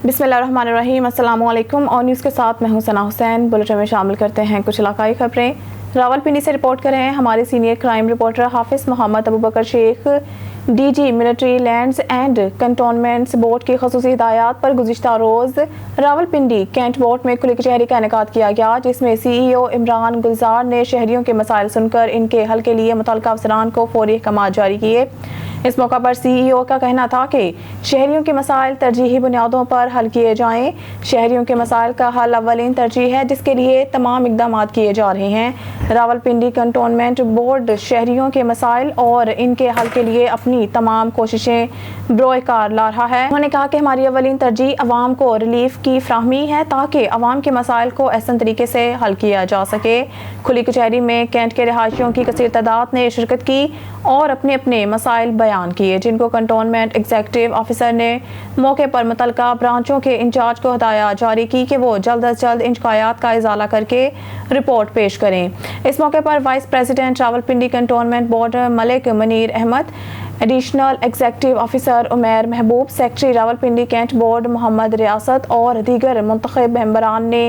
बिस्मिल्लाहिर्रहमानिर्रहीम। अस्सलाम वालेकुम। और न्यूज़ के साथ मैं हूं सना हुसैन। बुलेटिन में शामिल करते हैं कुछ इलाकाई खबरें। रावलपिंडी से रिपोर्ट कर रहे हैं हमारे senior crime reporter Hafiz Mohammad Abu Bakar Sheikh. DG military lands and cantonments board की खसूसी हिदायत पर गुज़िश्ता रोज़ रावलपिंडी कैंट बोर्ड में खुली कचहरी का इनेकाद किया गया, जिसमें CEO इमरान गुलजार ने शहरियों के मसाइल सुनकर इनके हल के लिए मुतल्लिका अफसरान को फौरी अहकाम जारी किए। इस मौका पर CEO का कहना था कि शहरियों के मसाइल तरजीही बुनियादों पर हल किए जाएं। शहरियों के मसाइल का हल अव्वलीन तरजीह है, जिसके लिए तमाम इकदाम किए जा रहे हैं। रावलपिंडी कंटोनमेंट बोर्ड शहरियों के मसाइल और इनके हल के लिए अपनी तमाम कोशिशें बरोकार ला रहा है। उन्होंने कहा कि हमारी अव्वलीन तरजीह अवाम को रिलीफ की फ्राहमी है, ताकि अवाम के मसाइल को एहसन तरीके से हल किया जा सके। खुली कचहरी में कैंट के रहायशियों की कसीर तादाद ने शिरकत की और अपने अपने मसाइल बयान किए, जिनको कंटोनमेंट एग्जीक्यूटिव ऑफिसर ने मौके पर मुतल्लिका ब्रांचों के इंचार्ज को हिदायत जारी की कि वो जल्द अज जल्द इन शिकायत का इजाला करके रिपोर्ट पेश करें। इस मौके पर vice president Rawalpindi cantonment board Malik Munir Ahmad, additional executive officer Umair Mahboob, secretary Rawalpindi cantt board Mohammad Riyasat और दीगर मुंतखब मेंबरान ने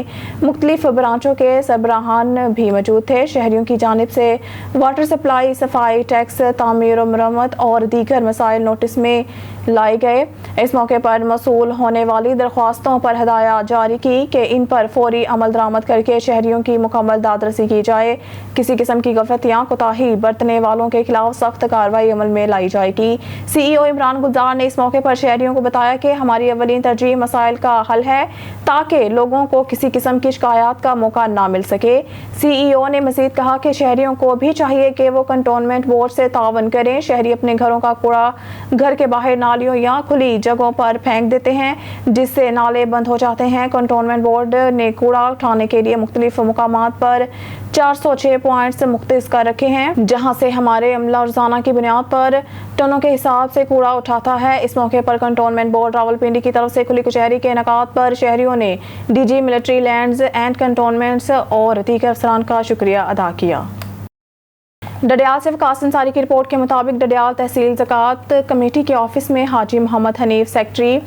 मुख्तलिफ ब्रांचों के सरबराहान भी मौजूद थे। शहरियों की जानिब से वाटर सप्लाई, सफाई, टैक्स, तामीर और मरम्मत और दीगर मसाइल नोटिस में लाए गए। इस मौके पर मसूल होने वाली दरख्वास्तों पर हिदायत जारी की कि इन पर फौरी अमल दरामद करके शहरियों की मुकम्मल दादरसी की जाए। किसी किस्म की गफलत या कोताही बरतने वालों के खिलाफ सख्त कार्रवाई अमल में लाई जाएगी। CEO इमरान गुलजार ने इस मौके पर शहरियों को बताया कि हमारी अव्वलीन तरजीह मसाइल का हल है, ताकि लोगों को किसी किस्म की शिकायत का मौका ना मिल सके। CEO ने मजीद कहा कि शहरियों को भी चाहिए कि वो कंटोनमेंट बोर्ड से तावन करें। शहरी अपने घरों का कूड़ा घर के बाहर नालियों या खुली जगहों पर फेंक देते हैं, जिससे नाले बंद हो जाते हैं। कंटोनमेंट बोर्ड ने कूड़ा उठाने के लिए मुख्तलिफ मुकामात पर 406 पॉइंट्स मुख्तस कर रखे हैं, जहां से हमारे अमला रोजाना की बुनियाद पर टनों के हिसाब से कूड़ा उठाता है। इस मौके पर कंटोनमेंट बोर्ड रावलपिंडी की तरफ से खुली कचहरी के इनेकाद पर शहरियों ने DG military lands and cantonments और दीगर अफसरान का शुक्रिया अदा किया। डडियाल से वकास अंसारी की रिपोर्ट के मुताबिक डडियाल तहसील ज़कात कमेटी के ऑफिस में हाजी मोहम्मद हनीफ सेक्रेटरी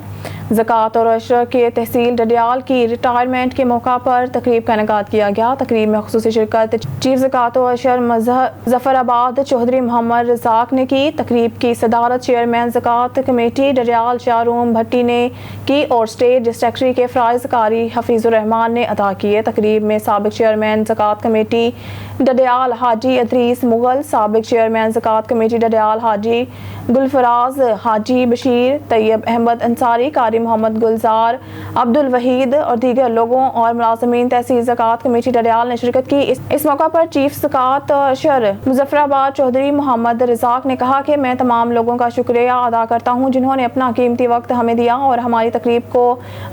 ज़कात और अशर के तहसील डडियाल की रिटायरमेंट के मौका पर तकरीब का इनेकाद किया गया। तकरीब में खुसूसी शिरकत चीफ ज़कात और अशर मुजफ्फराबाद चौधरी मोहम्मद रज़ाक ने की। तकरीब की सदारत चेयरमैन ज़कात कमेटी डडियाल शाहरूम भट्टी ने की और स्टेट सेक्रेटरी के फ़राइज़ कारी हफीज़ुर रहमान ने अदा किए। तकरीब में साबिक चेयरमैन ज़कात कमेटी डडियाल हाजी अदरीस मुगल, साबिक चेयरमैन ज़कात कमेटी डडियाल हाजी गुलफराज, हाजी बशीर, तैयब अहमद अंसारी, कारी मोहम्मद गुलजार, अब्दुल वहीद और दीगर लोगों और मुलाज़मीन तहसील ज़कात कमेटी डडियाल ने शिरकत की। इस मौका पर चीफ ज़कात अशर मुजफ्फराबाद चौधरी मोहम्मद रज़ाक ने कहा कि मैं तमाम लोगों का शुक्रिया अदा करता हूँ जिन्होंने अपना कीमती वक्त हमें दिया और हमारी तकरीब को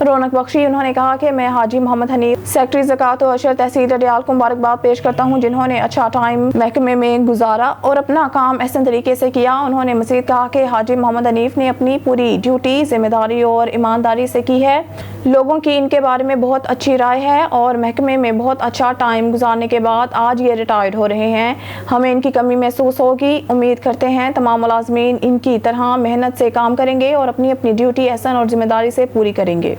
रौनक बख्शी। उन्होंने कहा कि मैं हाजी मोहम्मद हनीफ सेक्रेटरी ज़कात और अशर तहसील डडियाल को मुबारकबाद पेश करता हूँ, जिन्होंने अच्छा टाइम महकमे में गुजारा और अपना काम एहसन तरीके से किया। उन्होंने मज़ीद कहा कि हाजी मोहम्मद हनीफ ने अपनी पूरी ड्यूटी जिम्मेदारी और ईमानदारी से की है। लोगों की इनके बारे में बहुत अच्छी राय है और महकमे में बहुत अच्छा टाइम गुजारने के बाद आज ये रिटायर्ड हो रहे हैं। हमें इनकी कमी महसूस होगी। उम्मीद करते हैं तमाम मुलाज़मीन इनकी तरह मेहनत से काम करेंगे और अपनी अपनी ड्यूटी एहसन और जिम्मेदारी से पूरी करेंगे।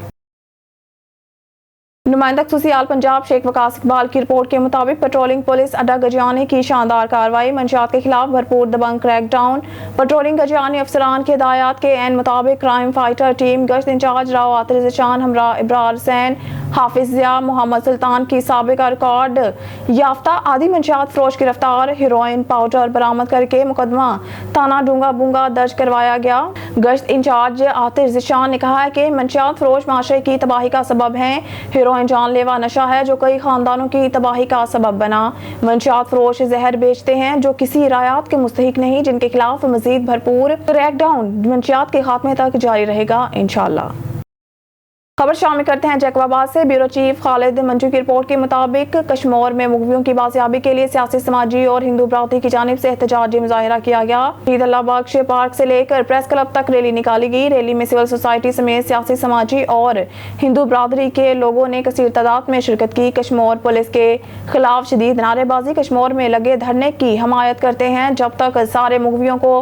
नुमाइंदा ख़ुसूसी आल पंजाब शेख वकास इकबाल की रिपोर्ट के मुताबिक पेट्रोलिंग पुलिस अड्डा गजियानी की शानदार कार्रवाई, मंशियात के खिलाफ भरपूर दबंग क्रैकडाउन। पेट्रोलिंग गजियानी अफसरान की हिदायत के एन मुताबिक क्राइम फाइटर टीम गश्त इंचार्ज राव आतिर ज़िशान हमरा इब्रार हुसैन, हाफिज ज़िया, मोहम्मद सुल्तान की साबिका रिकॉर्ड याफ्ता आदि मंशियात फरोश गिरफ्तार, हीरोइन पाउडर बरामद करके मुकदमा थाना डूंगा बूंगा दर्ज करवाया गया। गश्त इंचार्ज आतिर ज़िशान ने कहा है कि मंशियात फरोश माशरे की तबाही का सबब हैं। हीरोइन जानलेवा नशा है जो कई खानदानों की तबाही का सबब बना। मंशियात फरोश जहर बेचते हैं जो किसी रायत के मुस्तहिक नहीं, जिनके खिलाफ मजीद भरपूर क्रैकडाउन मंशियात के खात्मे तक जारी रहेगा इंशाअल्लाह। खबर शामिल करते हैं जैकबाबाद से। ब्यूरो चीफ खालिद मंजू की रिपोर्ट के मुताबिक कश्मोर में मुग़वियों की बाजियाबी के लिए सियासी, समाजी और हिंदू बरादरी की जानिब से एहतजाजी मुजाहिरा किया गया। ईद अल्लाह बख्श पार्क से लेकर प्रेस क्लब तक रैली निकाली गई। रैली में सिविल सोसाइटी समेत सियासी, समाजी और हिंदू बरादरी के लोगों ने कसीर तादाद में शिरकत की। कश्मोर पुलिस के खिलाफ शदीद नारेबाजी। कश्मोर में लगे धरने की हमायत करते हैं। जब तक सारे मुग़वियों को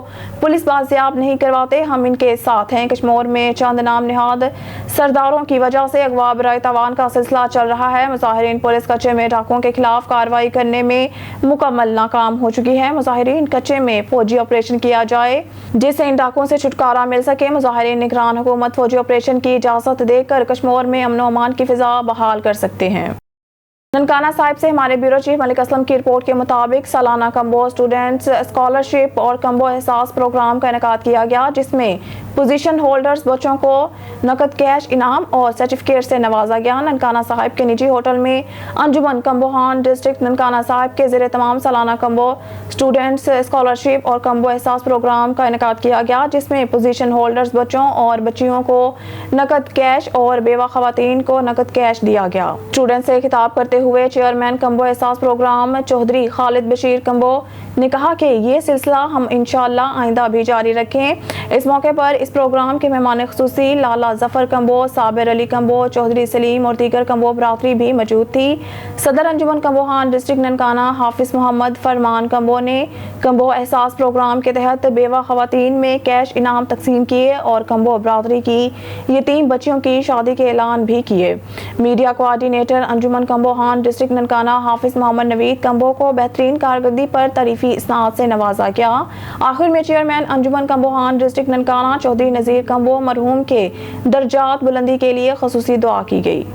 पुलिस बाजियाब नहीं करवाते हम इनके साथ हैं। कश्मोर में चंद नाम निहाद सरदारों की वजह से अगवा बराए तवान का सिलसिला चल रहा है। मुजाहिरीन पुलिस कच्चे में डाकुओं के खिलाफ कार्रवाई करने में मुकम्मल नाकाम हो चुकी है। मुजाहिरीन कच्चे में फौजी ऑपरेशन किया जाए जिससे इन डाकुओं से छुटकारा मिल सके। मुजाहिरीन निगरान हुकूमत फौजी ऑपरेशन की इजाज़त देकर कश्मीर में अमन व अमान की फिजा बहाल कर सकते हैं। ननकाना साहिब से हमारे ब्यूरो चीफ मलिक असलम की रिपोर्ट के मुताबिक सालाना कम्बो स्टूडेंट्स स्कॉलरशिप और कम्बो एहसास प्रोग्राम का इनेकाद किया गया, जिसमें पोजीशन होल्डर्स बच्चों को नकद कैश इनाम और सर्टिफिकेट से नवाजा गया। ननकाना साहिब के निजी होटल में अंजुमन कम्बोहान डिस्ट्रिक्ट ननकाना साहिब के ज़ेरे तमाम सालाना कम्बो स्टूडेंट्स स्कॉलरशिप और कम्बो एहसास प्रोग्राम का इनेकाद किया गया, जिसमें पोजीशन होल्डर्स बच्चों और बच्चियों को नकद कैश और बेवा खवातीन को नकद कैश दिया गया। स्टूडेंट से खिताब करते हुए चेयरमैन कम्बो एहसास प्रोग्राम चौधरी खालिद बशीर कम्बो ने कहा कि ये सिलसिला हम इंशाअल्लाह आइंदा भी जारी रखें। इस मौके पर इस प्रोग्राम के मेहमान खुसूसी लाला जफर कम्बो, साबिर अली कम्बो, चौधरी सलीम और दीगर कम्बो बरादरी भी मौजूद थी। सदर अंजुमन कम्बोहान डिस्ट्रिक्ट ननकाना हाफिज मोहम्मद फरमान कम्बो ने कम्बो एहसास प्रोग्राम के तहत बेवा खवातीन में कैश इनाम तकसीम किए और कम्बो बरादरी की यतीम बच्चियों की शादी के ऐलान भी किए। मीडिया कोऑर्डिनेटर अंजुमन कम्बोहान डिस्ट्रिक्ट ननकाना हाफिज मोहम्मद नवीद कम्बो को बेहतरीन कारकर्दगी पर तारीफी इसनाद से नवाजा गया। आखिर में चेयरमैन अंजुमन कम्बोहान डिस्ट्रिक्ट ननकाना चौधरी नज़ीर कम्बो मरहूम के दर्जात बुलंदी के लिए खसूसी दुआ की गई।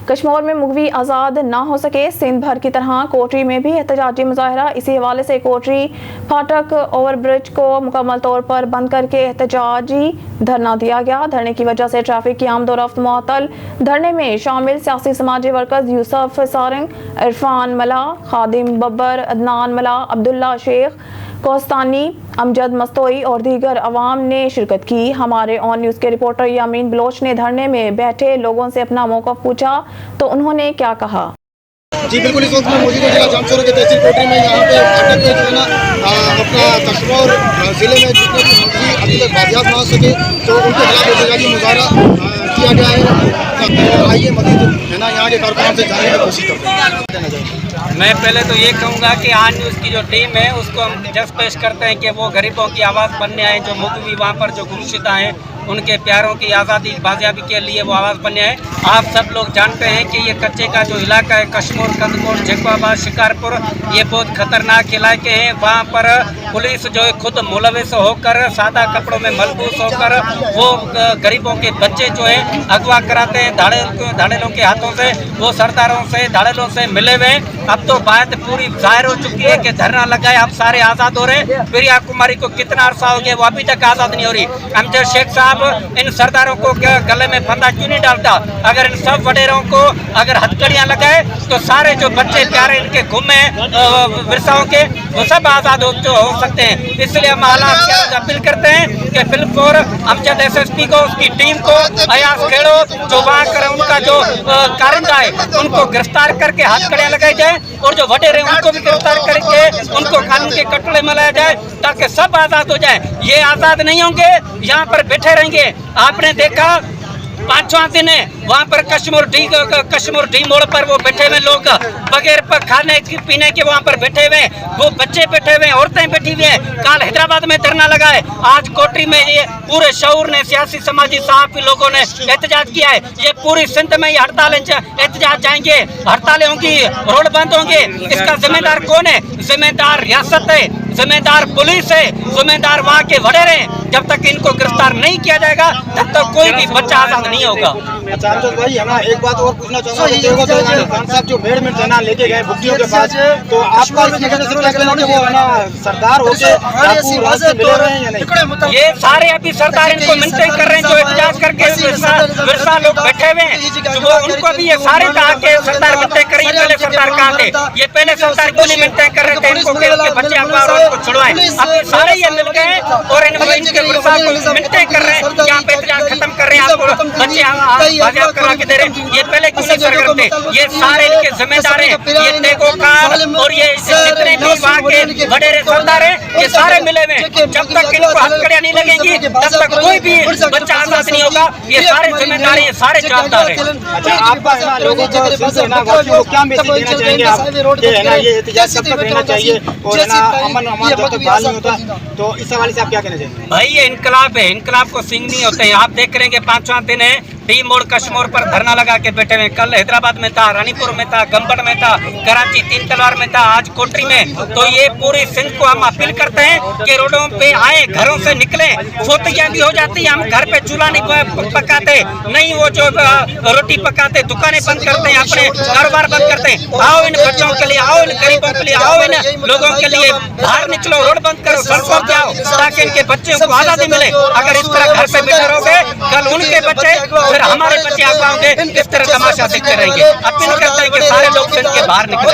कश्मीर में मुगवी आज़ाद ना हो सके, सिंध भर की तरह कोटरी में भी एहतजाजी मुजाहरा। इसी हवाले से कोटरी फाटक ओवरब्रिज को मुकम्मल तौर पर बंद करके एहतजाजी धरना दिया गया। धरने की वजह से ट्रैफिक की आमदोरफ्त मुअत्तल। धरने में शामिल सियासी समाजी वर्कर्स यूसुफ सारंग, इरफान मला, खादिम बब्बर, अदनान मला, अब्दुल्ला शेख कोस्तानी, अमजद मस्तोई और दीगर अवाम ने शिरकत की। हमारे ऑन न्यूज़ के रिपोर्टर यामीन बलोच ने धरने में बैठे लोगों से अपना मौक़िफ़ पूछा तो उन्होंने क्या कहा। जी बिल्कुल, इस वक्त मैं मौजूद हूँ जिला जामचौरा के तहसील कोटरी में। यहाँ पे फाटक में जो है ना अपना कश्मीर ज़िले में जितने भी मुगवी अभी तक बाजियात ना हो सके तो उनके खिलाफ एहतजाजी मुजाहरा किया गया है। तो आइए मज़ीद है ना यहाँ के कारकुनान से जानने की कोशिश करते हैं। मैं पहले तो ये कहूँगा कि ऑन न्यूज़ की जो टीम है उसको हम जस्ट पेश करते हैं कि वो गरीबों की आवाज़ बनने आए, जो मुगवी वहाँ पर जो गुमशुदा हैं उनके प्यारों की आज़ादी बाजियाबी के लिए वो आवाज़ बनने आए। आप सब लोग जानते हैं कि ये कच्चे का जो इलाका है कश्मीर, कंदकोट, जैकोबाद, शिकारपुर, ये बहुत ख़तरनाक इलाके हैं। वहाँ पर पुलिस जो है खुद मुलविस होकर सादा कपड़ों में मलबूस होकर वो गरीबों के बच्चे जो है अगवा कराते हैं धाड़ेलों के हाथों से। वो सरदारों से धाड़ेलों से मिले हुए। अब तो बात पूरी जाहिर हो चुकी है कि धरना लगाए अब सारे आज़ाद हो रहे हैं। प्रिया कुमारी को कितना अरसा हो गया, वो अभी तक आज़ाद नहीं हो रही। अमजद शेख साहब इन सरदारों को गले में फंदा क्यों नहीं डालता? अगर इन सब वडेरों को अगर हथकड़ियाँ लगाए तो सारे जो बच्चे प्यारे इनके घूमे विरसाओं के वो सब आज़ाद हो सकते हैं। इसलिए हम आला अपील करते हैं कि फिल्मफोर अमजद SSP को, उसकी टीम को, अयाज खेड़ो जो वहाँ कर उनका जो कारिंदा है उनको गिरफ्तार करके हथकड़ियाँ लगाई जाए और जो वडेरे उनको भी गिरफ्तार करके उनको कानून के कटोरे में लाया जाए ताकि सब आज़ाद हो जाए। ये आज़ाद नहीं होंगे, यहाँ पर बैठे रहेंगे। आपने देखा 5वां दिन है वहाँ पर कश्मीर डी मोड़ पर वो बैठे हुए लोग बगैर खाने पीने के वहाँ पर बैठे हुए, वो बच्चे बैठे हुए, औरतें बैठी हुई हैं। कल हैदराबाद में धरना लगा है, आज कोटरी में ये पूरे शऊर ने, सियासी समाजी सहाफ़ी लोगों ने एहतजाज किया है। ये पूरी सिंध में ये हड़ताल एहतजाज जाएंगे, हड़तालें होंगी, रोड बंद होंगे। इसका जिम्मेदार कौन है? जिम्मेदार रियासत है, जिम्मेदार पुलिस है, जिम्मेदार वहाँ के वडेरे हैं। जब तक इनको गिरफ्तार नहीं किया जाएगा तब तक कोई भी बच्चा आज़ाद नहीं होगा। अच्छा अमजद भाई, हम एक बात और पूछना चाहूँगा। खान साहब जो भेड़ में जना लेके गए भुट्टियों के पास, तो आपका इस नजर से क्या कहना है कि वो है ना सरदार होके आपको रास्ते मिले हुए हैं या नहीं? ये सारे अभी सरदार इनको मिन्नतें कर रहे हैं, जो एहतजाज करके विरसा लोग बैठे हुए हैं, वो उनको भी ये सारे कहा के सरदार मिन्नतें करें। पहले सरदार कहाँ थे? ये पहले सरदार क्यों नहीं मिन्नतें कर रहे थे इनको के बच्चे अखबार को छुड़वाएं? अब सारे ये मिल गए और इनके विरसा को मिन्नतें कर रहे हैं, यहाँ पे एहतजाज खत्म कर रहे हैं, आपको बच्चे बाजियात करा के दे रहे हैं। ये पहले क्यों नहीं करते? ये सारे इनके जिम्मेदार हैं, ये तेगोकार और ये जितने भी वहाँ के वडेरे सरदार हैं, ये सारे मिले हुए। जब तक इनको हथकड़ियाँ नहीं लगेंगी तब तक कोई भी बच्चा आज़ाद नहीं होगा। ये सारे जिम्मेदार हैं, ये सारे जवाबदार हैं। अच्छा आपका लोगों को क्या मैसेज देना चाहेंगे आप कि है ना ये एहतजाज कब तक रहना चाहिए और है ना अमन अमान जब तक बहाल नहीं होता, तो इस हवाले से आप क्या कहना चाहेंगे? भाई ये इनकलाब है, इनकलाब को सिंह नहीं होते हैं। आप देख रहे हैं कि 5वां दिन है, टी मोड़ कश्मीर पर धरना लगा के बैठे हुए। कल हैदराबाद में था, रानीपुर में था, गंबड़ में था, कराची, तीन तलवार में था, आज कोटरी में। तो ये पूरी सिंध को हम अपील करते हैं कि रोडों पे आए, घरों से निकले। सोतियां भी हो जाती, हम घर पे चूल्हा नहीं पकाते, नहीं वो जो रोटी पकाते, दुकानें बंद करते हैं, अपने कारोबार बंद करते हैं। आओ इन बच्चों के लिए, आओ इन गरीबों के लिए, आओ इन लोगों के लिए बाहर निकलो, रोड बंद करो, सड़कों पे आओ, ताकि इनके बच्चों को आजादी मिले। अगर इस तरह घर पे बैठे रहोगे, कल उनके बच्चे, फिर हमारे बच्चे आगे होंगे, इस तरह तमाशा देखते रहेंगे। अपील करते हैं कि सारे लोग सिंध के बाहर निकले।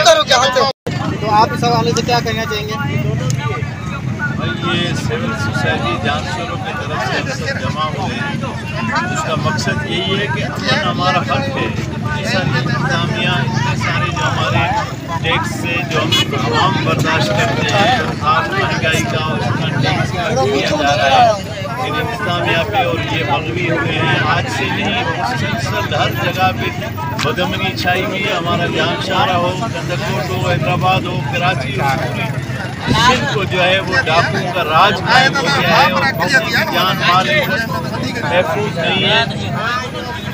तो आप इस हवाले से क्या कहना चाहेंगे? ये सिविल सोसाइटी जानशोरों की तरफ से सब जमा हुए हैं। इसका मकसद यही है कि अमन हमारा हक है। इतनी सारी इंतजामिया, इतने सारे जो हमारे टैक्स से जो हम आवाम बर्दाश्त करते हैं, खास महंगाई का और इतना टैक्स किया जा रहा है इन इंतजामिया पे, और ये मगवी हुए हैं। आज से नहीं, मुसलसल हर जगह पे बदमनी छाई हुई है। हमारा जानशारा हो, कंदरकोट हो, हैदराबाद हो, कराची हो, सिंध को जो है वो डाकुओं का राज कायम हो गया है और किसी की जान माल महफूज नहीं है।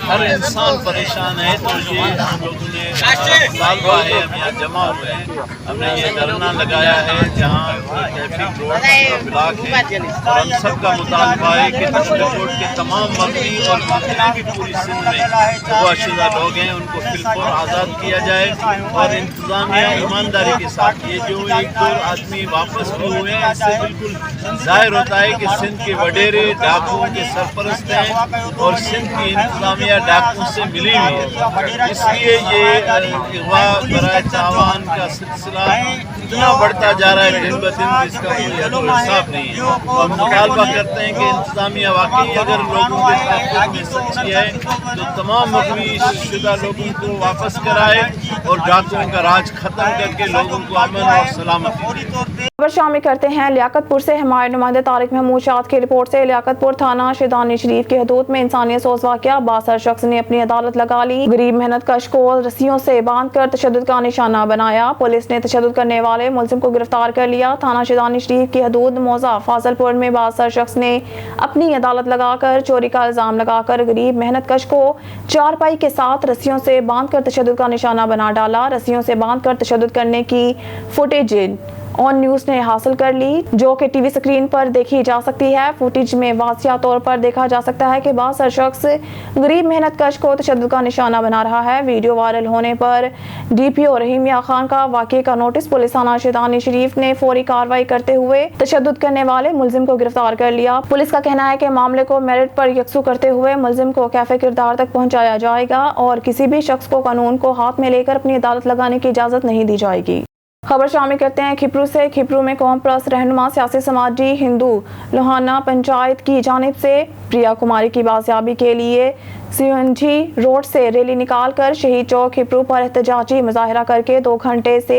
हर इंसान परेशान है। तो ये हम लोगों ने तालबा है, हम यहाँ जमा हुए हैं, हमने ये धरना लगाया है जहाँ तहफीक रोड का ब्लॉक है, और हम सब का मुतालबा है कि कंदरकोट के तमाम मगनी और जितने भी पूरी सिंध में मुआशुदा लोग हैं उनको फिलफौर आज़ाद किया जाए। और इंतजामिया ईमानदारी के साथ, ये जो एक दो आदमी वापस भी हुए हैं, इससे बिल्कुल जाहिर होता है कि सिंध के वडेरे डाकुओं के सरपरस्त हैं और सिंध की इंतजामिया डाकुओं से मिली हुई है। इसलिए ये अगवा बराए तावान का सिलसिला इतना बढ़ता जा रहा है दिन ब दिन, जिसका कोई हद और हिसाब नहीं है। तो हम मुतालबा करते हैं कि इंतजामिया वाकई अगर लोगों के तहफ़्फ़ुज़ में सच्ची है तो तमाम मगवी शुदा लोगों को वापस कराए और डाकुओं का राज ख़त्म करके लोगों को अमन और सलामती दे। खबर शामिल करते हैं लियाकतपुर से। हमारे नुमाइंदे तारिक महमूद शाद की रिपोर्ट से। लियाकतपुर थाना शेदानी शरीफ की हदूद में इंसानियत सोज वाक़या। बासर शख्स ने अपनी अदालत लगा ली। गरीब मेहनत कश को रस्सियों से बांधकर तशद्दुद का निशाना बनाया। पुलिस ने तशद्दुद करने वाले मुलजिम को गिरफ्तार कर लिया। थाना शेदानी शरीफ की हदूद मौजा फाजलपुर में बासर शख्स ने अपनी अदालत लगाकर चोरी का इल्जाम लगाकर गरीब मेहनत कश को चारपाई के साथ रस्सियों से बांधकर तशद्दुद का निशाना बना डाला। रस्सियों से बांधकर तशद्दुद करने की फुटेज ऑन न्यूज़ ने हासिल कर ली, जो कि टीवी स्क्रीन पर देखी जा सकती है। फुटेज में वाज़िया तौर पर देखा जा सकता है कि बासर शख्स गरीब मेहनत कश को तशद्दुद का निशाना बना रहा है। वीडियो वायरल होने पर DPO रहीम मियां खान का वाक़े का नोटिस पुलिस थाना शेदानी शरीफ ने फौरी कार्रवाई करते हुए तशद्दुद करने वाले मुलजिम को गिरफ्तार कर लिया। पुलिस का कहना है कि मामले को मेरिट पर यकसू करते हुए मुलजिम को कैफे किरदार तक पहुँचाया जाएगा और किसी भी शख्स को कानून को हाथ में लेकर अपनी अदालत लगाने की इजाज़त नहीं दी जाएगी। खबर शामिल करते हैं खिपरू से। खिपरू में कौम परस्त रहनुमा सियासी समाजी हिंदू लोहाना पंचायत की जानिब से प्रिया कुमारी की बाजियाबी के लिए CNG रोड से रैली निकालकर शहीद चौक खिपरू पर एहतजाजी मुजाहिरा करके 2 घंटे से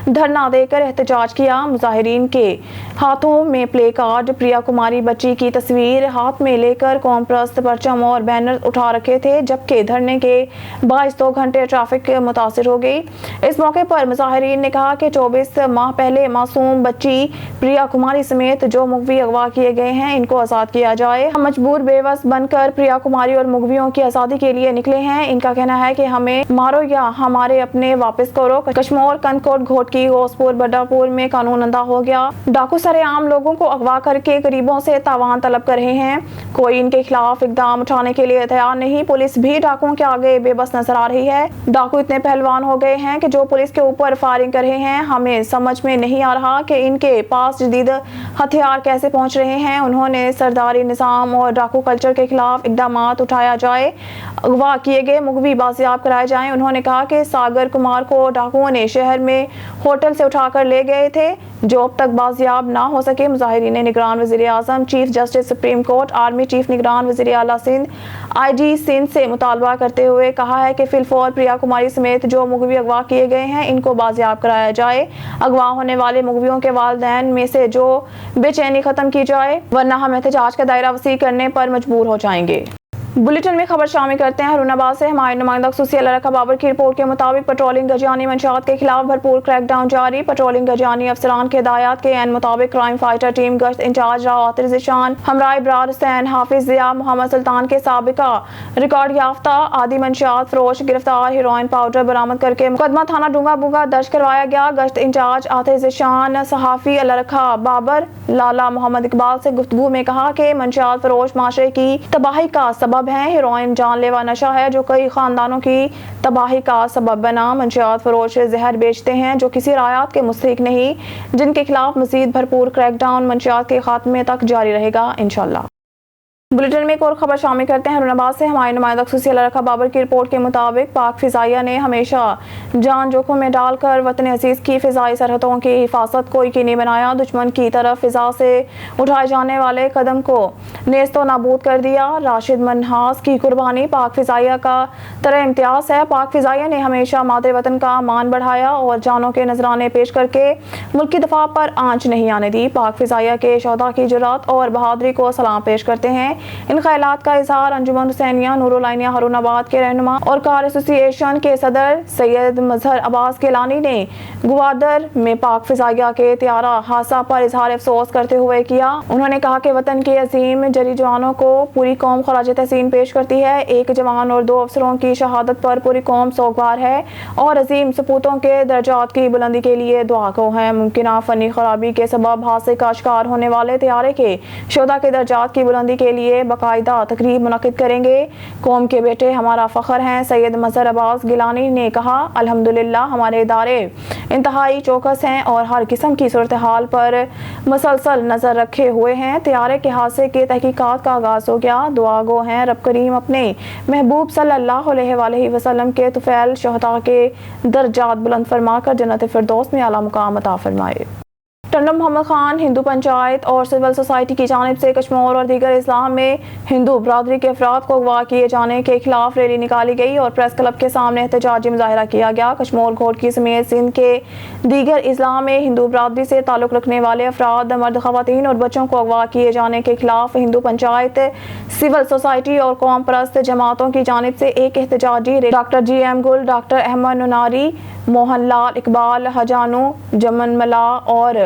धरना देकर एहतजाज किया। मुजाहिरीन के हाथों में प्ले कार्ड, प्रिया कुमारी बच्ची की तस्वीर हाथ में लेकर कौम परस्त परचम और बैनर उठा रखे थे, जबकि धरने के 2 घंटे ट्रैफिक मुतासिर हो गई। इस मौके पर मुजाहिरीन ने कहा कि 24 माह पहले मासूम बच्ची प्रिया कुमारी समेत जो मुगवी अगवा किए गए हैं इनको आज़ाद किया जाए। हम मजबूर बेबस बनकर प्रिया कुमारी और मुगवियों की आज़ादी के लिए निकले हैं। इनका कहना है कि हमें मारो या हमारे अपने वापस करो। कश्मीर, कंदकोट, घोटकी, गोसपुर, बड्डापुर में कानून अंधा हो गया। डाकू सरेआम लोगों को अगवा करके गरीबों से तावान तलब कर रहे हैं। कोई इनके खिलाफ इकदाम उठाने के लिए तैयार नहीं। पुलिस भी डाकुओं के आगे बेबस नजर आ रही है। डाकू इतने पहलवान हो गए हैं कि जो पुलिस के ऊपर फायरिंग कर रहे हैं। हमें समझ में नहीं आ रहा कि इनके पास जदीद हथियार कैसे पहुंच रहे हैं। उन्होंने सरदारी निज़ाम और डाकू कल्चर के खिलाफ इकदामात उठाया जाए, अगवा किए गए मुगवी बाजियाब कराए जाएं। उन्होंने कहा कि सागर कुमार को डाकुओं ने शहर में होटल से उठाकर ले गए थे, जो अब तक बाजियाब ना हो सके। मुजाहिरीन ने निगरान वज़ीर आज़म, chief justice supreme court, army chief निगरान वज़ीर आला सिंध, IG सिंध से मुतालबा करते हुए कहा है कि फिलफौर प्रिया कुमारी समेत जो मुगवी अगवा किए गए हैं इनको बाजियाब कराया जाए। अगवा होने वाले मुगवियों के वालिदैन में से जो बेचैनी खत्म की जाए, वरना हम एहतजाज का दायरा वसी करने पर मजबूर हो जाएंगे। बुलेटिन में खबर शामिल करते हैं। हरूनाबाद से हमारे नुमाइंदा खसूसी अल्लाह रखा बाबर की रिपोर्ट के मुताबिक पेट्रोलिंग गजियानी मंशात के खिलाफ भरपूर क्रैकडाउन जारी। पेट्रोलिंग गजियानी अफसरान के हिदायत के एन मुताबिक क्राइम फाइटर टीम गश्त इंचार्ज राव आतिर ज़िशान हमराह इब्रार हुसैन हाफिज ज़िया मोहम्मद सुल्तान के साबिका रिकॉर्ड याफ्ता आदि मंशियात फरोश गिरफ्तार हेरोइन पाउडर बरामद करके मुकदमा थाना डूंगा बुंगा दर्ज करवाया गया। गश्त इंचार्ज आतिर ज़िशान सहाफ़ी अल्लाह रखा बाबर लाला मोहम्मद इकबाल से गुफ्तगू में कहा कि मंशियात फरोश माशरे की तबाही का सबब है। हेरोइन जानलेवा नशा है जो कई खानदानों की तबाही का सबब बना। मंशियात फरोश जहर बेचते हैं जो किसी रायत के मुस्तहिक नहीं, जिनके खिलाफ मजीद भरपूर क्रैकडाउन मंशियात के खात्मे तक जारी रहेगा इंशाअल्लाह। बुलेटिन में एक और खबर शामिल करते हैं। हरूनाबाद से हमारे नुमाइंदा खसूसी अल्लाह रखा बाबर की रिपोर्ट के मुताबिक पाक फिजाइया ने हमेशा जान जोखिम में डालकर वतन अजीज़ की फ़िज़ाई सरहदों की हिफाजत को यकीनी बनाया। दुश्मन की तरफ फ़िज़ा से उठाए जाने वाले कदम को नेस्तो नाबूद कर दिया। राशिद मनहास की कुर्बानी पाक फिजाइया का तरह इम्तियाज़ है। पाक फिजाइया ने हमेशा मादर वतन का मान बढ़ाया और जानों के नजराने पेश करके मुल्क की दफा पर आंच नहीं आने दी। पाक फिजाइया के शोहदा की जुर्रत और बहादुरी को सलाम पेश करते हैं। इन ख्यालात का इजहार अंजुमन हुसैनिया नूरुल आइनिया हरूनाबाद के रहनुमा और कार एसोसिएशन के सदर सैयद मजहर अब्बास गिलानी ने गुवादर में पाक फिजाइया के त्यारा हादसा पर इजहार अफसोस करते हुए किया। उन्होंने कहा कि वतन के अजीम जरी जवानों को पूरी कौम खराज तहसीन पेश करती है। एक जवान और 2 अफसरों की शहादत पर पूरी कौम सोगवार है और अजीम सपूतों के दर्जात की बुलंदी के लिए दुआ गो है। मुमकिन फनी खराबी के सबब हादसे का शिकार होने वाले त्यारे के शोहदा के दर्जात की बुलंदी के लिए बाकायदा तकरीब मुनक्किद करेंगे। कौम के बेटे हमारा फख्र हैं। सैयद मजहर अब्बास गिलानी ने कहा, अल्हम्दुलिल्लाह हमारे इदारे इंतहाई चौकस हैं और हर किस्म की सूरत हाल पर मुसलसल नजर रखे हुए हैं। त्यारे के हादसे के तहकीकात का आगाज हो गया। दुआ गो हैं रब करीम अपने महबूब सल्लल्लाहु अलैहि वसल्लम के तुफैल शहदा के दर्जात बुलंद फरमाकर जन्नत फिरदौस में आला मुकाम अता फरमाए। टंडन मोहम्मद खान हिंदू पंचायत और सिविल सोसाइटी की जानिब से कश्मीर और दीगर इस्लाह में हिंदू बरादरी के अफराद को अगवा किए जाने के खिलाफ रैली निकाली गई और प्रेस क्लब के सामने एहतजाजी मुजाहरा किया गया। कश्मीर घोटकी समेत सिंध के दीगर इस्लाह में हिंदू बरादरी से ताल्लुक रखने वाले अफराद मर्द खवातीन और बच्चों को अगवा किए जाने के खिलाफ हिंदू पंचायत सिविल सोसाइटी और कौम परस्त जमातों की जानिब से एक एहतजाजी रैली डॉक्टर GM गुल, डॉक्टर अहमद नुनारी, मोहन लाल इकबाल, हजानू जमन मला और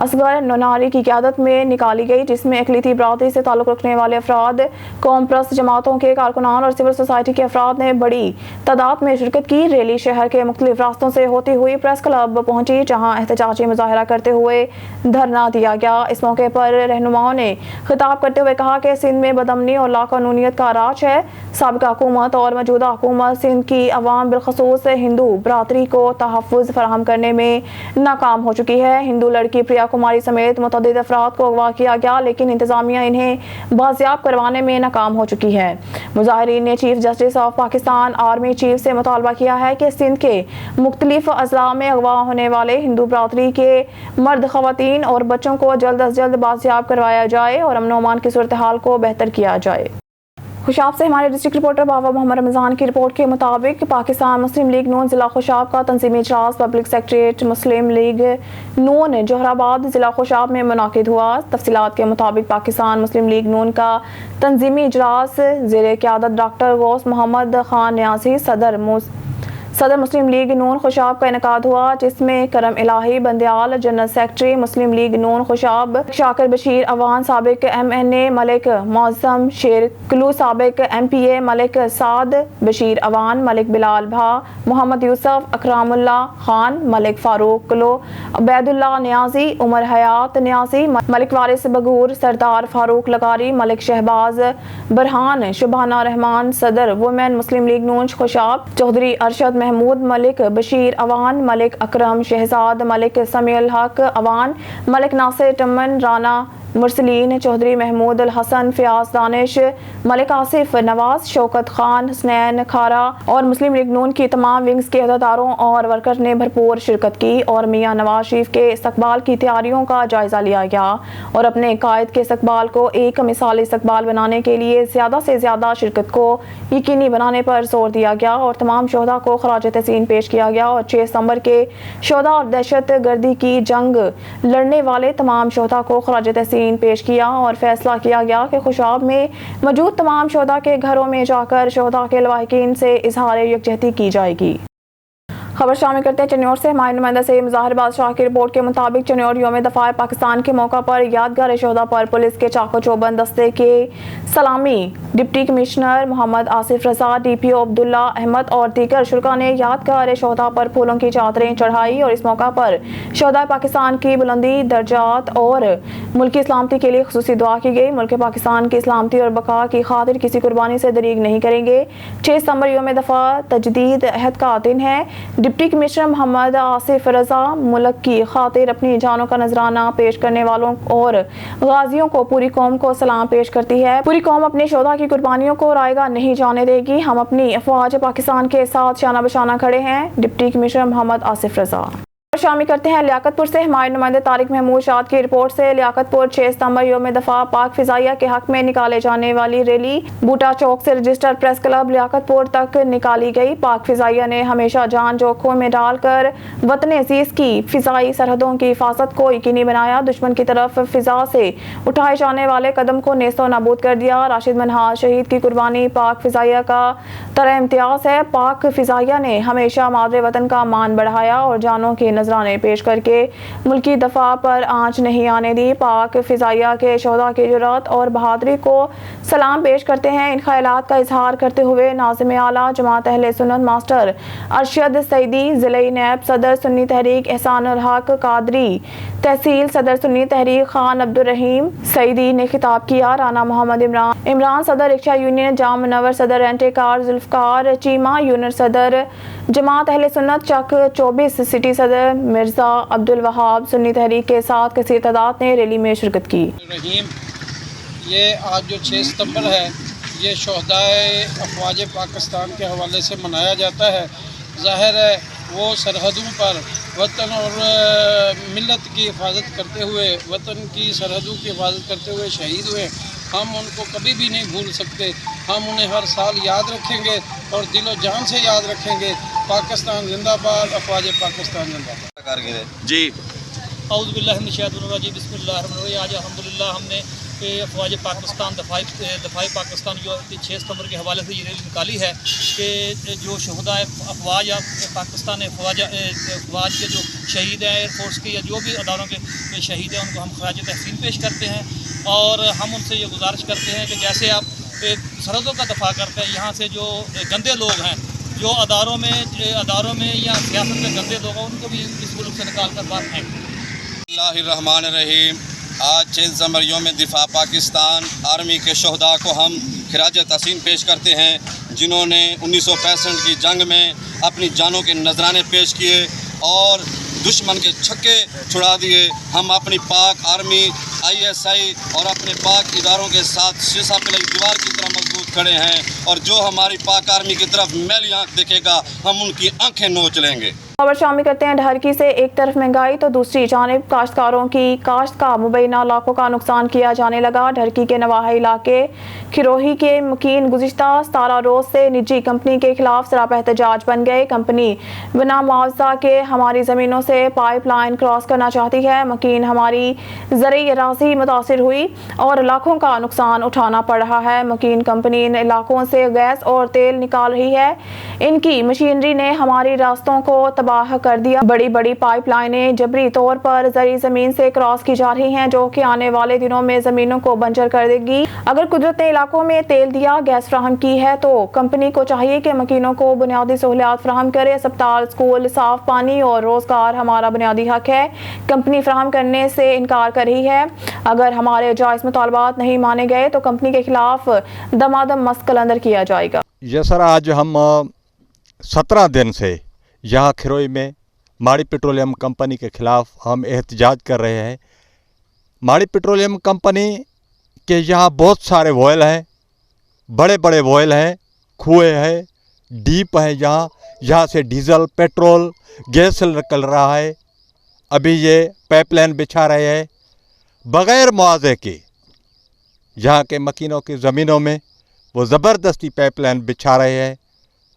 असगर नोनारी की क़यादत में निकाली गई, जिसमें अक़लीती बरादरी से ताल्लुक़ रखने वाले अफराद, कौम परस्त जमातों के कारकुनान और सिविल सोसाइटी के अफराद ने बड़ी तादाद में शिरकत की। रैली शहर के मुख्तलिफ रास्तों से होती हुई प्रेस क्लब पहुंची, जहां एहतजाजी मुजाहरा करते हुए धरना दिया गया। इस मौके पर रहनुमाओं ने खिताब करते हुए कहा कि सिंध में बदअमनी और लाकानूनियत का राज है। साबिक़ा हुकूमत और मौजूदा हुकूमत सिंध की अवाम बिलखसूस हिंदू बरादरी को तहफ़्फ़ुज़ फराहम करने में नाकाम हो चुकी है। हिंदू लड़की प्रिया कुमारी समेत मुतअद्दिद अफराद को अगवा किया गया, लेकिन इंतज़ामिया इन्हें बाजियाब करवाने में नाकाम हो चुकी है। मुजाहिरीन ने chief justice of Pakistan army chief से मुतालबा किया है कि सिंध के मुख्तलिफ अज़ला में अगवा होने वाले हिंदू बरादरी के मर्द खवातीन और बच्चों को जल्द अज जल्द बाजियाब करवाया जाए और अमन अमान की सूरत हाल को बेहतर किया जाए। खुशाब से हमारे डिस्ट्रिक्ट रिपोर्टर बाबा मोहम्मद रमज़ान की रिपोर्ट के मुताबिक पाकिस्तान मुस्लिम लीग नून ज़िला खुशाब का तंजीमी इजलास पब्लिक सेक्रेटरीट मुस्लिम लीग नून जोहराबाद ज़िला खुशाब में मुनाकिद हुआ। तफसीलात के मुताबिक पाकिस्तान मुस्लिम लीग नून का तंजीमी इजलास ज़ेरे क़यादत डॉक्टर गौस मोहम्मद खान न्यासी सदर मुस्लिम लीग नून खुशाब का इनकाद हुआ, जिसमें करम इलाही बंदयाल जनरल सेक्रेटरी मुस्लिम लीग नून खुशाब, शाकिर बशीर अवान, साबिक MNA मलिक मौज़म शेर कुलू, साबिक MPA मलिक साद बशीर अवान, मलिक बिलाल भा, मोहम्मद यूसुफ, अकरामुल्ला खान, मलिक फारूक कुलो, अबैदुल्ला न्याजी, उमर हयात न्याजी, मलिक वारिस बगूर, सरदार फारूक लगारी, मलिक शहबाज बरहान, शुभाना रहमान, सदर वुमेन मुस्लिम लीग नून खुशाब, चौधरी अरशद महमूद, मलिक बशीर अवान, मलिक अकरम शहजाद, मलिक समीउल हक अवान, मलिक नासिर टमन, राना मुरसलीन, चौधरी महमूद अल हसन, फ़याज़ दानिश, मलिक आसिफ नवाज, शौकत खान, हसनैन खारा और मुस्लिम लीग नून की तमाम विंग्स के अहदेदारों और वर्कर्स ने भरपूर शिरकत की और मियाँ नवाज शरीफ के इस्तकबाल की तैयारियों का जायज़ा लिया गया और अपने कायद के इस्तकबाल को एक मिसाली इस्तकबाल बनाने के लिए ज़्यादा से ज़्यादा शिरकत को यकीनी बनाने पर जोर दिया गया और तमाम शोहदा को खराज तहसीन पेश किया गया और 6 सितंबर के शोहदा और दहशत गर्दी की जंग लड़ने वाले तमाम शोहदा को खराज तहसीन लवाहिकीन पेश किया और फैसला किया गया कि खुशाब में मौजूद तमाम शोहदा के घरों में जाकर शोहदा के लवाहिकीन से इजहार यकजहती की जाएगी। खबर शामिल करते हैं चन्योर से। हमारे नुमाइंदा से मुज़ाहिर बादशाह की रिपोर्ट के मुताबिक चन्योर यौम दफ़ा पाकिस्तान के मौका पर यादगार शोहदा पर पुलिस के चाको चौबंद दस्ते के सलामी डिप्टी कमिश्नर मोहम्मद आसिफ रजा, DPO अब्दुल्ला अहमद और दीगर शुरका ने यादगार शोहदा पर फूलों की चादरें चढ़ाई और इस मौका पर शोहदा पाकिस्तान की बुलंदी दर्जात और मुल्की सलामती के लिए खुसूसी दुआ की गई। मुल्क पाकिस्तान की सलामती और बका की खातिर किसी कुर्बानी से दरीग नहीं करेंगे। 6 सितंबर यौम दफ़ा तजदीद अहद का दिन है। डिप्टी कमिश्नर मोहम्मद आसिफ रजा मुल्क की खातिर अपनी जानों का नजराना पेश करने वालों और गाजियों को पूरी कौम को सलाम पेश करती है। पूरी कौम अपने शोहदा की कुर्बानियों को रायगा नहीं जाने देगी। हम अपनी अफवाज पाकिस्तान के साथ शाना बशाना खड़े हैं। डिप्टी कमिश्नर मोहम्मद आसिफ रजा। शामिल करते हैं लियाकतपुर से। हमारे नुमाइंदे तारिक महमूद शाद की रिपोर्ट से। लियाकतपुर 6 सितंबर यौम दफ़ा पाक फिजाइया के हक में निकाले जाने वाली रैली बूटा चौक से रजिस्टर्ड प्रेस क्लब लियाकतपुर तक निकाली गई। पाक फिजाइया ने हमेशा जान जोखों में डालकर वतन अजीज की फिजाई सरहदों की हिफाजत को यकीनी बनाया। दुश्मन की तरफ फिजा से उठाए जाने वाले कदम को नेस्तो नाबूद कर दिया। राशिद मनहाज शहीद की कुर्बानी पाक फिजाइया का तरह इम्तियाज है। पाक फिजाइया ने हमेशा मादरे वतन का मान बढ़ाया और जानों की नजराने पेश करके मुल्की दफा पर आंच नहीं आने दी। पाक फिजाइया के शोहदा की जुर्रत और बहादुरी को सलाम पेश करते हैं। इन ख्यालात का इजहार करते हुए नाज़िम आला जमात अहले सुन्नत मास्टर अरशद सईदी, ज़िले नैब सदर सुन्नी तहरीक एहसानुल हक कादरी, तहसील सदर सुन्नी तहरीक खान अब्दुल रहीम सईदी ने खिताब किया। राना मोहम्मद इमरान सदर रिक्शा यूनियन जाम मुनव्वर सदर रेंटे कार जुल्फकार चीमा यूनियन सदर जमात अहले सुन्नत चक 24 सिटी सदर मिर्ज़ा अब्दुल वहाब सुन्नी तहरीक के साथ कसीर तादाद ने रैली में शिरकत की। ये आज जो 6 सितंबर है ये शोहदाए अफवाज पाकिस्तान के हवाले से मनाया जाता है। ज़ाहिर है वो सरहदों पर वतन और मिलत की हिफाजत करते हुए, वतन की सरहदों की हिफाजत करते हुए शहीद हुए। हम उनको कभी भी नहीं भूल सकते। हम उन्हें हर साल याद रखेंगे और दिलो जान से याद रखेंगे। पाकिस्तान जिंदाबाद, अफवाज पाकिस्तान जिंदाबाद। जी औज़ु बिल्लाहि मिनश शैतानिर रजीम, बिस्मिल्लाहिर्रहमानिर्रहीम। आज अल्हम्दुलिल्लाह हमने अफवाज पाकिस्तान दफ़ाई पाकिस्तान जो 6 सितंबर के हवाले से ये रैली निकाली है कि जो शोहदा अफवाज पाकिस्तान अफवाज के जो शहीद हैं एयरफोर्स के या जो भी अदारों के शहीद हैं उनको हम खराज तहसीन पेश करते हैं। और हम उनसे ये गुजारिश करते हैं कि जैसे आप सरहदों का दफ़ा करते हैं, यहाँ से जो गंदे लोग हैं जो अदारों में या सियासत में गंदे लोग हैं उनको भी इस मुल्क से निकाल कर बात फेंक। बिस्मिल्लाहिर्रहमानिर्रहीम। आज 6 दिसंबर यौम दिफा पाकिस्तान आर्मी के शोहदा को हम खिराज तहसीन पेश करते हैं जिन्होंने 1965 की जंग में अपनी जानों के नजराने पेश किए और दुश्मन के छक्के छुड़ा दिए। हम अपनी पाक आर्मी ISI और अपने पाक इदारों के साथ शीशा पे लगी दीवार की तरह मजबूत खड़े हैं और जो हमारी पाक आर्मी की तरफ मैली आंख देखेगा हम उनकी आंखें नोच लेंगे। खबर शामिल करते हैं ढरकी से। एक तरफ महंगाई तो दूसरी जानिब काश्तकारों की काश्त का मुबैना लाखों का नुकसान किया जाने लगा। ढरकी के नवाही इलाके खिरोही के मकीन गुज़िश्ता 17 रोज़ से निजी कंपनी के खिलाफ सरापा एहतजाज बन गए। कंपनी बिना मुआवजा के हमारी ज़मीनों से पाइपलाइन क्रॉस करना चाहती है। मकीन हमारी ज़रई अराज़ी मुतासिर हुई और लाखों का नुकसान उठाना पड़ रहा है। मकीन कंपनी इन इलाकों से गैस और तेल निकाल रही है। इनकी मशीनरी ने हमारी रास्तों को तबाह कर दिया। बड़ी बड़ी पाइपलाइनें जबरी तौर पर ज़री ज़मीन से क्रॉस की जा रही हैं जो कि आने वाले दिनों में ज़मीनों को बंजर कर देगी। अगर कुदरत ने इलाकों में तेल दिया, गैस फ्राहम की है तो कंपनी को चाहिए कि मकीनों को बुनियादी सहूलियात फ्राहम करे। अस्पताल, स्कूल, साफ पानी और रोजगार हमारा बुनियादी हक है। कंपनी फ्राहम करने से इनकार कर रही है। अगर हमारे जायज़ मुतालबात नहीं माने गए तो कंपनी के खिलाफ दमादम मस्कलंदर किया जाएगा। ये सर आज हम 17 दिन से यहाँ खिरोई में माड़ी पेट्रोलियम कंपनी के ख़िलाफ़ हम एहतजाज कर रहे हैं। माड़ी पेट्रोलियम कंपनी के यहाँ बहुत सारे वॉयल हैं, बड़े बड़े वॉयल हैं, कुएँ हैं, डीप हैं। यहाँ से डीज़ल, पेट्रोल, गैस निकल रहा है। अभी ये पाइपलाइन बिछा रहे हैं बग़ैर मुआवजे के। यहाँ के मकीनों की ज़मीनों में वो ज़बरदस्ती पाइपलाइन बिछा रहे हैं।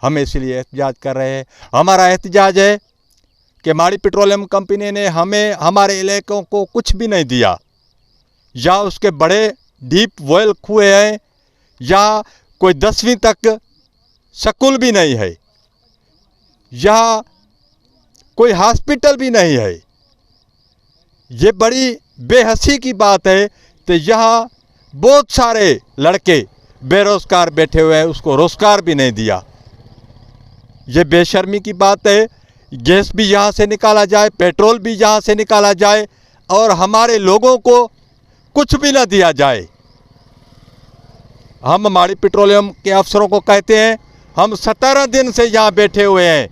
हम इसलिए एहतजाज कर रहे हैं। हमारा एहतजाज है कि माड़ी पेट्रोलियम कंपनी ने हमें हमारे इलाकों को कुछ भी नहीं दिया। या उसके बड़े डीप वेल कुएं हैं या कोई 10वीं तक स्कूल भी नहीं है या कोई हॉस्पिटल भी नहीं है। ये बड़ी बेहसी की बात है। तो यहाँ बहुत सारे लड़के बेरोज़गार बैठे हुए हैं, उसको रोज़गार भी नहीं दिया। ये बेशर्मी की बात है। गैस भी यहाँ से निकाला जाए, पेट्रोल भी यहाँ से निकाला जाए और हमारे लोगों को कुछ भी न दिया जाए। हम माड़ी पेट्रोलियम के अफसरों को कहते हैं, हम 17 दिन से यहाँ बैठे हुए हैं,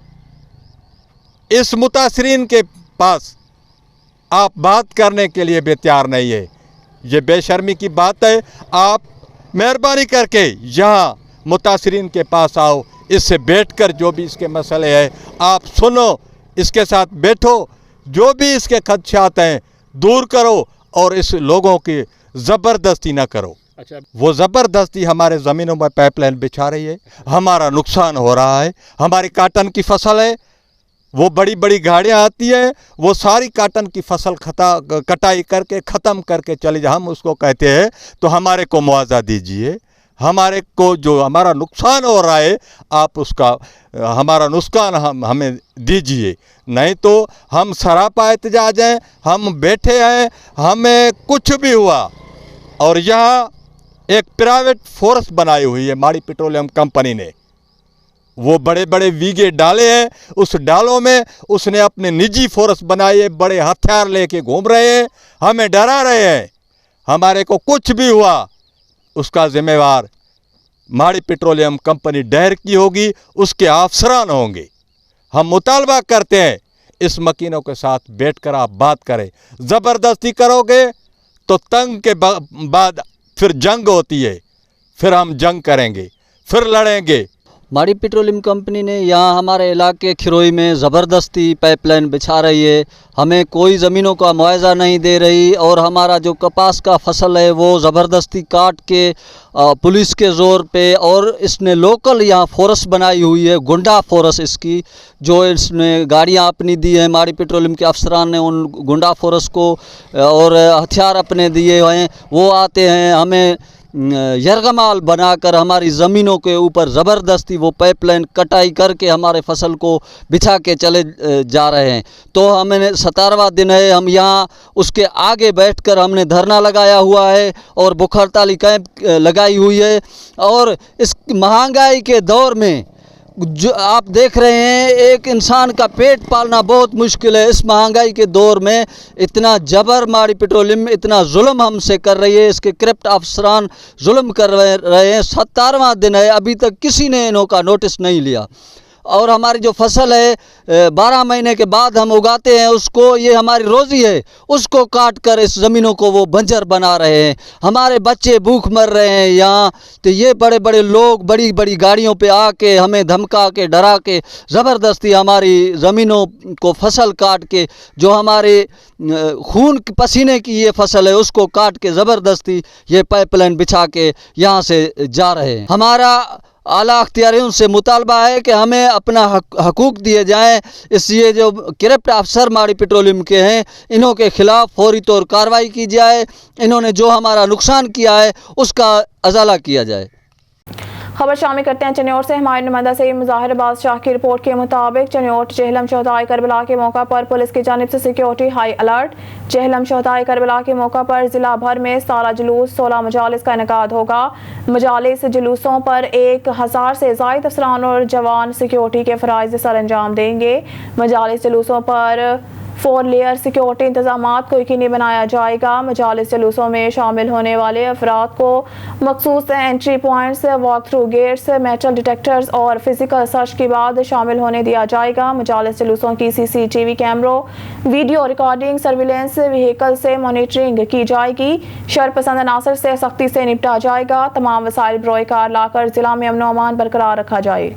इस मुतासरीन के पास आप बात करने के लिए भी तैयार नहीं है। ये बेशर्मी की बात है। आप मेहरबानी करके यहाँ मुतासरीन के पास आओ, इससे बैठकर जो भी इसके मसले हैं आप सुनो, इसके साथ बैठो, जो भी इसके खदशात हैं दूर करो और इस लोगों की ज़बरदस्ती ना करो। अच्छा, वो ज़बरदस्ती हमारे ज़मीनों में पाइपलाइन बिछा रही है, हमारा नुकसान हो रहा है। हमारी काटन की फसल है, वो बड़ी बड़ी गाड़ियाँ आती हैं, वो सारी काटन की फसल कटाई करके ख़त्म करके चली जाए। हम उसको कहते हैं तो हमारे को मुआवजा दीजिए, हमारे को जो हमारा नुकसान हो रहा है आप उसका हमारा नुकसान हमें दीजिए, नहीं तो हम सरापा एहतजाज हैं। हम बैठे हैं, हमें कुछ भी हुआ और यहाँ एक प्राइवेट फोर्स बनाई हुई है माड़ी पेट्रोलियम कंपनी ने, वो बड़े बड़े वीगे डाले हैं, उस डालों में उसने अपने निजी फोर्स बनाई है, बड़े हथियार लेके घूम रहे हैं, हमें डरा रहे हैं। हमारे को कुछ भी हुआ उसका जिम्मेवार माड़ी पेट्रोलियम कंपनी डहर की होगी, उसके अफसरान होंगे। हम मुतालबा करते हैं इस मकीनों के साथ बैठकर आप बात करें। ज़बरदस्ती करोगे तो तंग के बाद फिर जंग होती है, फिर हम जंग करेंगे, फिर लड़ेंगे। माड़ी पेट्रोलियम कंपनी ने यहाँ हमारे इलाके खिरोई में ज़बरदस्ती पाइपलाइन बिछा रही है, हमें कोई ज़मीनों का मुआवजा नहीं दे रही और हमारा जो कपास का फसल है वो ज़बरदस्ती काट के पुलिस के ज़ोर पे, और इसने लोकल यहाँ फोर्स बनाई हुई है, गुंडा फोर्स इसकी, जो इसने गाड़ियाँ अपनी दी हैं, माड़ी पेट्रोलियम के अफसरान ने उन गुंडा फोर्स को और हथियार अपने दिए हुए हैं। वो आते हैं, हमें यरगमाल बनाकर हमारी ज़मीनों के ऊपर ज़बरदस्ती वो पाइपलाइन कटाई करके हमारे फसल को बिछा के चले जा रहे हैं। तो हमें 17वां दिन है, हम यहाँ उसके आगे बैठकर हमने धरना लगाया हुआ है और भूख हड़ताली कैंप लगाई हुई है। और इस महंगाई के दौर में जो आप देख रहे हैं, एक इंसान का पेट पालना बहुत मुश्किल है। इस महंगाई के दौर में इतना जबर माड़ी पेट्रोलियम इतना जुल्म हमसे कर रही है, इसके करप्ट अफसरान जुल्म कर रहे हैं। 17वां दिन है, अभी तक किसी ने इन्हों का नोटिस नहीं लिया। और हमारी जो फसल है 12 महीने के बाद हम उगाते हैं उसको, ये हमारी रोज़ी है, उसको काट कर इस ज़मीनों को वो बंजर बना रहे हैं। हमारे बच्चे भूख मर रहे हैं यहाँ। तो ये बड़े बड़े लोग बड़ी बड़ी गाड़ियों पे आके हमें धमका के डरा के ज़बरदस्ती हमारी ज़मीनों को फसल काट के, जो हमारे खून पसीने की ये फसल है उसको काट के ज़बरदस्ती ये पाइपलाइन बिछा के यहाँ से जा रहे हैं। हमारा आला अख्तियारियों से मुतालबा है कि हमें अपना हकूक़ दिए जाएं। इस ये जो करप्ट अफसर माड़ी पेट्रोलियम के हैं, इन्हों के ख़िलाफ़ फौरी तौर कार्रवाई की जाए, इन्होंने जो हमारा नुकसान किया है उसका अजाला किया जाए। खबर शामिल करते हैं चन्योट से। हमारे नुमाइंदा सईद मुज़ाहिर बादशाह की रिपोर्ट के मुताबिक चन्योट चहलम शोहदाए करबला के मौका पर पुलिस की जानिब से सिक्योरिटी हाई अलर्ट। चहलम शोहदाए करबला के मौका पर ज़िला भर में सारा जुलूस 16 मजालिस का इनेकाद होगा। मजालिस जुलूसों पर 1000 से ज़ायद अफसरान और जवान सिक्योरिटी के फ़राइज़ सर अंजाम देंगे। मजालिस जुलूसों पर 4 लेयर सिक्योरिटी इंतजामात को यकीनी बनाया जाएगा। मजालिस जुलूसों में शामिल होने वाले अफराद को मखसूस entry points, walk through gates, metal detectors और फिजिकल सर्च के बाद शामिल होने दिया जाएगा। मजालिस जुलूसों की CCTV कैमरों, वीडियो रिकॉर्डिंग, सर्विलेंस व्हीकल से मॉनिटरिंग की जाएगी। शरपसंद अनासर से सख्ती से निपटा जाएगा। तमाम वसाइल बरोए कार लाकर ज़िला में अमन व अमान बरकरार रखा जाए।